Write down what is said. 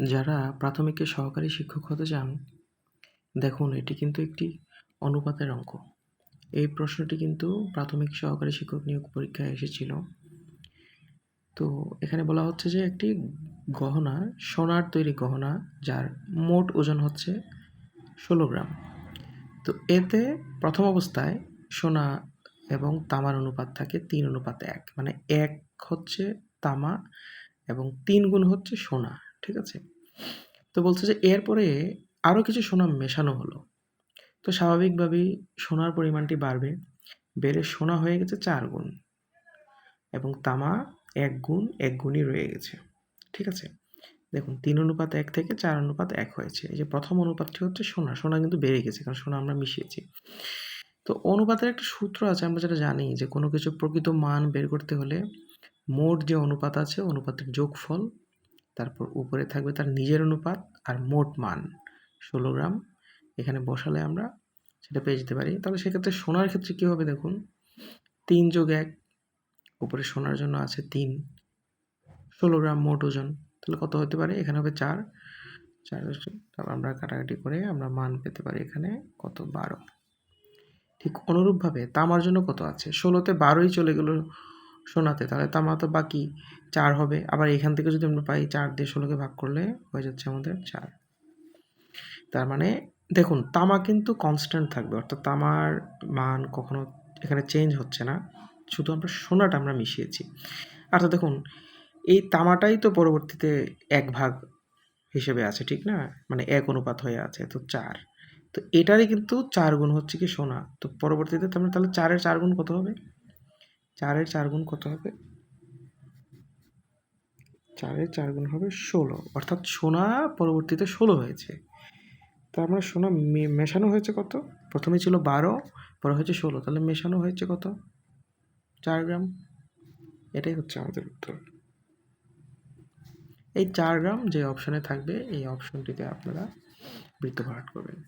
যারা প্রাথমিকে সহকারী শিক্ষক হতে চান, দেখুন এটি কিন্তু একটি অনুপাতের অঙ্ক। এই প্রশ্নটি কিন্তু প্রাথমিক সহকারী শিক্ষক নিয়োগ পরীক্ষায় এসেছিল। তো এখানে বলা হচ্ছে যে একটি গহনা, সোনার তৈরি গহনা যার মোট ওজন হচ্ছে ১৬ গ্রাম। তো এতে প্রথম অবস্থায় সোনা এবং তামার অনুপাত থাকে ৩:১। মানে ১ হচ্ছে তামা এবং ৩ গুণ হচ্ছে সোনা। ঠিক আছে? তো বলছে যে এরপরে আরও কিছু সোনা মেশানো হলো। তো স্বাভাবিকভাবেই সোনার পরিমাণটি বাড়বে। বেড়ে সোনা হয়ে গেছে ৪ গুণ এবং তামা ১ গুণ, ১ গুণই রয়ে গেছে। ঠিক আছে? দেখুন ৩:১ থেকে ৪:১ হয়েছে। এই যে প্রথম অনুপাতটি হচ্ছে সোনা। সোনা কিন্তু বেড়ে গেছে কারণ সোনা আমরা মিশিয়েছি। তো অনুপাতের একটা সূত্র আছে আমরা যেটা জানি যে কোনো কিছুর প্রকৃত মান বের করতে হলে মোট যে অনুপাত আছে অনুপাতের যোগফল, তারপর উপরে থাকবে তার নিজের অনুপাত আর মোট মান ১৬ গ্রাম। এখানে বসালে আমরা সেটা পেয়ে যেতে পারি। তাহলে সেক্ষেত্রে সোনার ক্ষেত্রে কী হবে দেখুন, ৩ যোগ ১, উপরে সোনার জন্য আছে ৩, ১৬ গ্রাম মোট ওজন। তাহলে কত হতে পারে? এখানে হবে ৪, তারপর আমরা কাটাকাটি করে আমরা মান পেতে পারি এখানে কত? ১২। ঠিক অনুরূপভাবে তামার জন্য কত আছে? ১৬তে ১২ই চলে গেল সোনাতে, তাহলে তামা তো বাকি ৪ হবে। আবার এখান থেকে যদি আমরা পাই ৪ দিয়ে ১৬কে ভাগ করলে হয়ে যাচ্ছে আমাদের ৪। তার মানে দেখুন তামা কিন্তু কনস্ট্যান্ট থাকবে, অর্থাৎ তামার মান কখনো এখানে চেঞ্জ হচ্ছে না, শুধু আমরা সোনাটা আমরা মিশিয়েছি। অর্থাৎ দেখুন এই তামাটাই তো পরবর্তীতে ১ ভাগ হিসেবে আছে, ঠিক না? মানে ১ অনুপাত হয়ে আছে, তো ৪। তো এটারই কিন্তু ৪ গুণ হচ্ছে কি সোনা। তো পরবর্তীতে তোমরা তাহলে ৪ এর ৪ গুণ কত হবে? ৪ এর ৪ গুণ কত হবে? ৪ এর ৪ গুণ হবে ১৬, অর্থাৎ সোনা পরবর্তীতে ১৬ হয়েছে। তার মানে সোনা মেশানো হয়েছে কত? প্রথমে ছিল ১২, পরে হয়েছে ১৬, তাহলে মেশানো হয়েছে কত? ৪ গ্রাম। এটাই হচ্ছে আমাদের উত্তর। এই ৪ গ্রাম যে অপশানে থাকবে এই অপশনটিতে আপনারা বৃত্ত ভরাট করবেন।